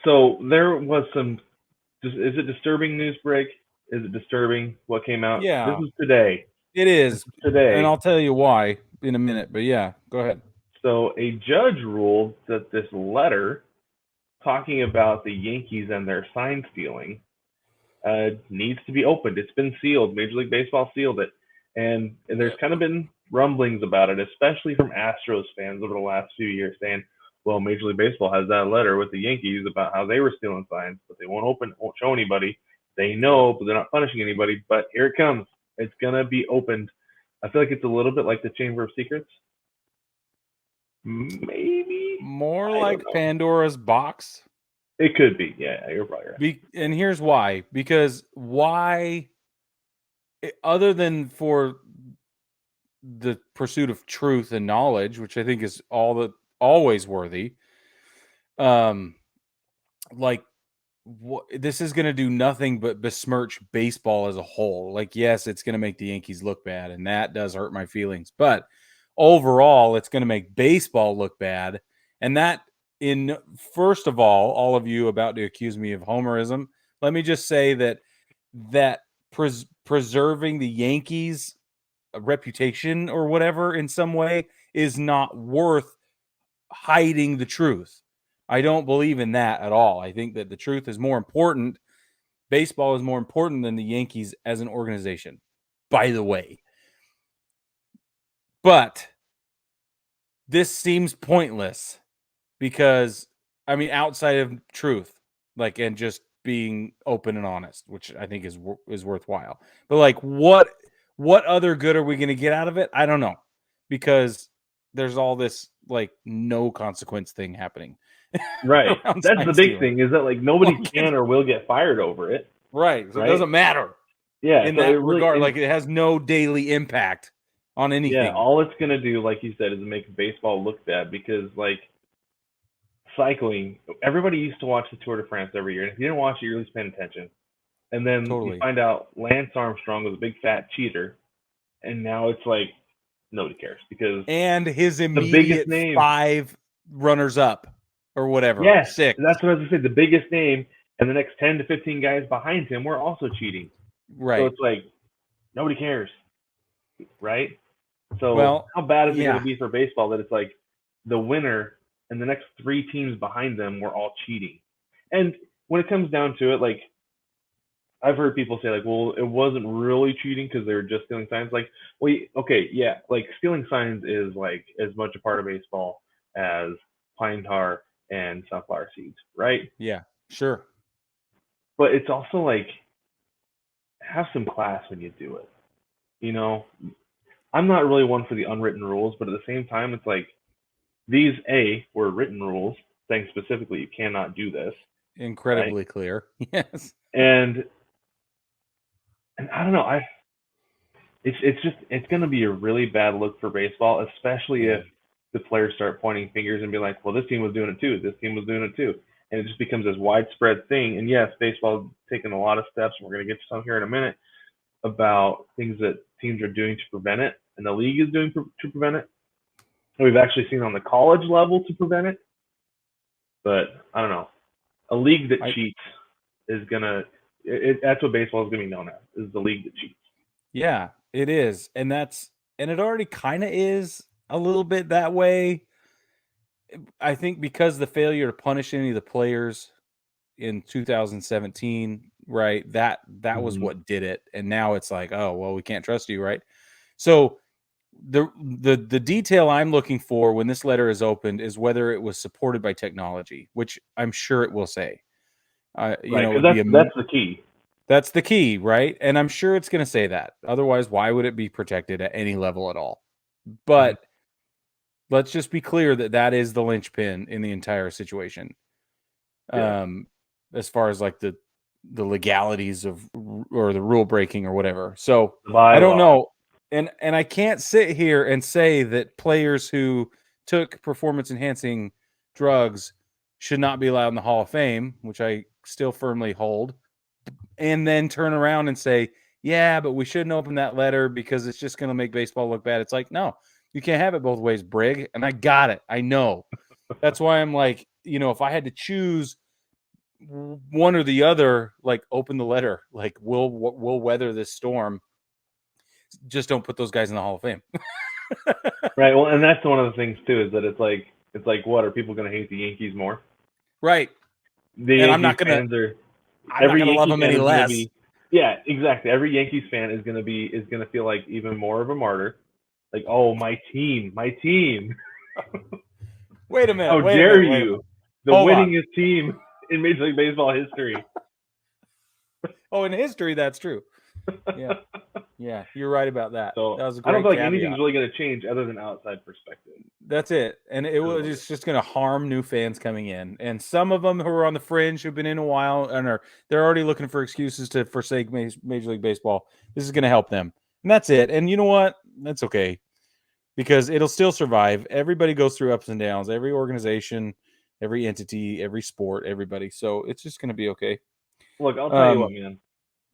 So there was some. Is it disturbing news, Brig? Is it disturbing what came out? This Yeah, is today. it This is. is And today. I'll tell you why in a minute. But yeah, go ahead. So a judge ruled that this letter talking about the Yankees and their sign stealing needs to be opened. It's been sealed. Major League Baseball sealed it, and there's kind of been rumblings about it, especially from Astros fans over the last few years, saying, "Well, Major League Baseball has that letter with the Yankees about how they were stealing signs, but they won't open, won't show anybody. They know, but they're not punishing anybody. But here it comes. It's gonna be opened." I feel like it's a little bit like the Chamber of Secrets. Maybe More I don't like know. Pandora's box. It could be. Yeah, you're probably right. And here's why. Because why, other than for the pursuit of truth and knowledge, which I think is always worthy, um, like this is going to do nothing but besmirch baseball as a whole. Like, yes, it's going to make the Yankees look bad, and that does hurt my feelings. But overall, it's going to make baseball look bad, and that in first of all of you about to accuse me of homerism, let me just say that preserving the Yankees reputation or whatever in some way is not worth hiding the truth. I don't believe in that at all. I think that the truth is more important. Baseball is more important than the Yankees as an organization, by the way. But this seems pointless because, I mean, outside of truth, like, and just being open and honest, which I think is worthwhile. But like, what other good are we going to get out of it? I don't know, because there's all this like no consequence thing happening Right. around That's sign the big stealing. thing is that like nobody Like, can or will get fired over it. right. So it Right. doesn't matter Yeah. in So it that really regard. is. Like, it has no daily impact on Yeah. anything. All it's gonna do, like you said, is make baseball look bad because like cycling, everybody used to watch the Tour de France every year, and if you didn't watch it, you're at least paying attention. And then you Totally. find out Lance Armstrong was a big fat cheater, and now it's like nobody cares because And his the biggest immediate name. 5 runners up or whatever, Yes, 6. that's what I was gonna say. The biggest name and the next 10 to 15 guys behind him were also cheating. So Right. it's like nobody cares, right? So Well, how bad is it going to yeah. be for baseball that it's like the winner and the next three teams behind them were all cheating? And when it comes down to it, like I've heard people say, like, well, it wasn't really cheating because they were just stealing signs. Like, well, okay, yeah, like stealing signs is like as much a part of baseball as pine tar and sunflower seeds, right? Yeah. Sure. But it's also like have some class when you do it. You know, I'm not really one for the unwritten rules, but at the same time, it's like these were written rules saying specifically you cannot do this, right? Incredibly clear. Yes. And I don't know, it's going to be a really bad look for baseball, especially if Yeah. the players start pointing fingers and be like, well, this team was doing it too, this team was doing it too, and it just becomes this widespread thing. And yes, baseball taking a lot of steps. And we're going to get to some here in a minute about things that teams are doing to prevent it, and the league is doing to prevent it. And we've actually seen on the college level to prevent it. But I don't know. A league that I cheats is gonna. That's what baseball is gonna be known as. Is the league that cheats. Yeah, it is. And it already kind of is a little bit that way. I think because the failure to punish any of the players in 2017, right? That was Mm-hmm. what did it. And now it's like, oh, well, we can't trust you, right? So the detail I'm looking for when this letter is opened is whether it was supported by technology, which I'm sure it will say. Right, because It'd be that's the key. that's the key, right? And I'm sure it's going to say that. Otherwise, why would it be protected at any level at all? Mm-hmm. But let's just be clear that that is the linchpin in the entire situation. Yeah. Um, as far as like the legalities of or the rule breaking or whatever. So The I don't bylaws. know, and I can't sit here and say that players who took performance enhancing drugs should not be allowed in the Hall of Fame, which I still firmly hold, and then turn around and say, yeah, but we shouldn't open that letter because it's just going to make baseball look bad. It's like, no, you can't have it both ways, Brig. And I got it. I know. That's why I'm like, if I had to choose one or the other, like open the letter, like we'll weather this storm. Just don't put those guys in the Hall of Fame. Right. Well, and that's one of the things too, is that it's like what are people going to hate the Yankees more? Right. The And I'm Yankees not gonna fans are I'm not every gonna love Yankee them fan any is going to less. be yeah, exactly. Every Yankees fan is going to feel like even more of a martyr. Like, oh, my team, my team. Wait a minute. How Wait a dare minute. Wait a minute. you? The Hold on. winningest team in Major League Baseball history. Oh, in history, that's true. Yeah. Yeah, you're right about that. So That was a I don't great feel like anything's caveat. really going to change other than outside perspective. That's it. And it was Really. it's just going to harm new fans coming in. And some of them who are on the fringe who've been in a while and they're already looking for excuses to forsake Major League Baseball. This is going to help them. And that's it. And you know what? That's okay because it'll still survive. Everybody goes through ups and downs. Every organization, every entity, every sport, everybody. So it's just going to be okay. Look, I'll tell you what, Um, man.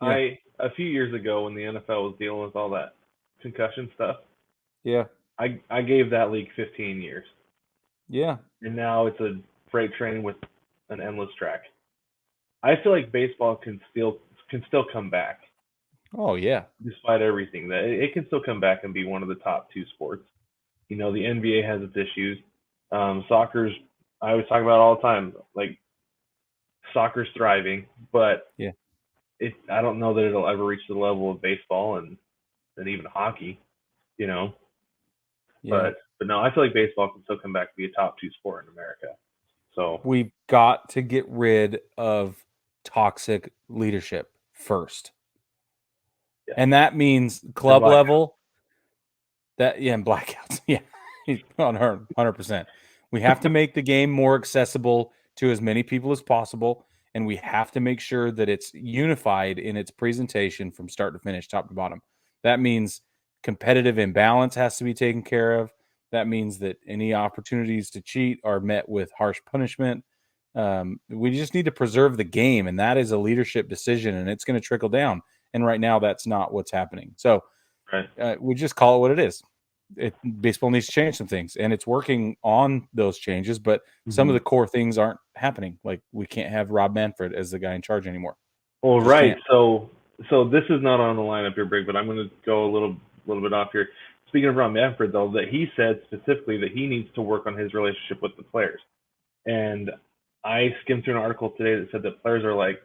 yeah. A few years ago when the NFL was dealing with all that concussion stuff, Yeah. I gave that league 15 years, Yeah. and now it's a freight train with an endless track. I feel like baseball can still come back Oh, yeah. despite everything. That it can still come back and be one of the top two sports. You know, the NBA has its issues. Soccer's I always talk about it all the time. Like soccer's thriving, but Yeah. I don't know that it'll ever reach the level of baseball and even hockey. You know, Yeah. but no, I feel like baseball can still come back to be a top two sport in America. So We've got to get rid of toxic leadership first. yeah, And that means and club blackout. level, that yeah, and blackouts. Yeah. On her 100%. We have to make the game more accessible to as many people as possible, and we have to make sure that it's unified in its presentation from start to finish, top to bottom. That means competitive imbalance has to be taken care of. That means that any opportunities to cheat are met with harsh punishment. We just need to preserve the game, and that is a leadership decision, and it's going to trickle down. And right now, that's not what's happening. So Right. we just call it what it is. Baseball needs to change some things, and it's working on those changes. But some of Mm-hmm. the core things aren't happening. Like we can't have Rob Manfred as the guy in charge anymore. Well, Just right. can't. So this is not on the lineup here, Brig, but I'm going to go a little bit off here. Speaking of Ron Manfred, though, that he said specifically that he needs to work on his relationship with the players. And I skimmed through an article today that said that players are like,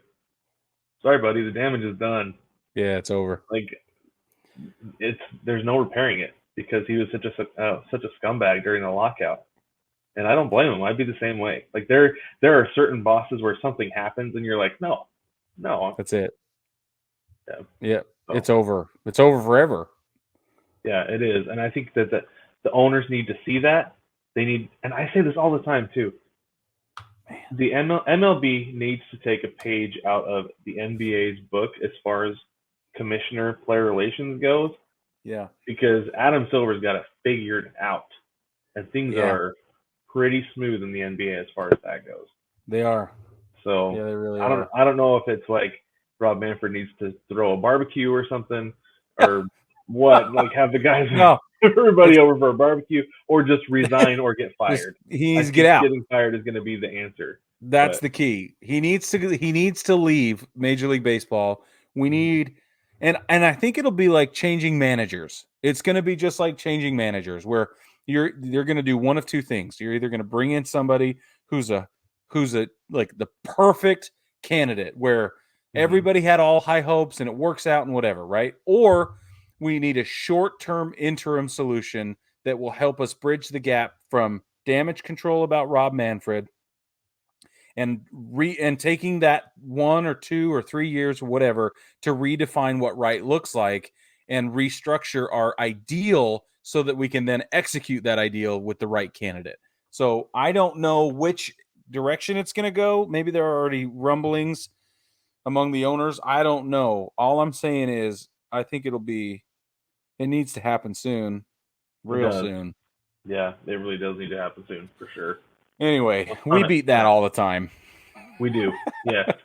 "Sorry, buddy, the damage is done. Yeah, it's over. Like, there's no repairing it because he was such a scumbag during the lockout." And I don't blame him. I'd be the same way. Like there are certain bosses where something happens and you're like, no, no, That's it. yeah, Yeah, so it's over. It's over forever. yeah, it is. And I think that the owners need to see that. They need, and I say this all the time too. The MLB needs to take a page out of the NBA's book as far as commissioner player relations goes, Yeah, because Adam Silver's got it figured out, and things yeah, are pretty smooth in the NBA as far as that goes. they are. So Yeah, they really are. I don't know if it's like Rob Manfred needs to throw a barbecue or something, or what, like have the guys No, everybody it's over for a barbecue, or just resign or get just fired. he I needs to get think out. getting fired is going to be the answer. That's But the key. He needs to leave Major League Baseball. We need and I think it'll be like changing managers. It's going to be just like changing managers where you're going to do one of two things. You're either going to bring in somebody who's a like the perfect candidate where mhm. everybody had all high hopes and it works out and whatever, right? Or we need a short-term interim solution that will help us bridge the gap from damage control about Rob Manfred and taking that 1 or 2 or 3 years or whatever to redefine what right looks like and restructure our ideal so that we can then execute that ideal with the right candidate. So I don't know which direction it's going to go. Maybe there are already rumblings among the owners. I don't know. All I'm saying is I think it needs to happen soon, It real does. soon. Yeah, it really does need to happen soon for sure. Anyway, A we ton of beat ton that of all the time. we do. Yes.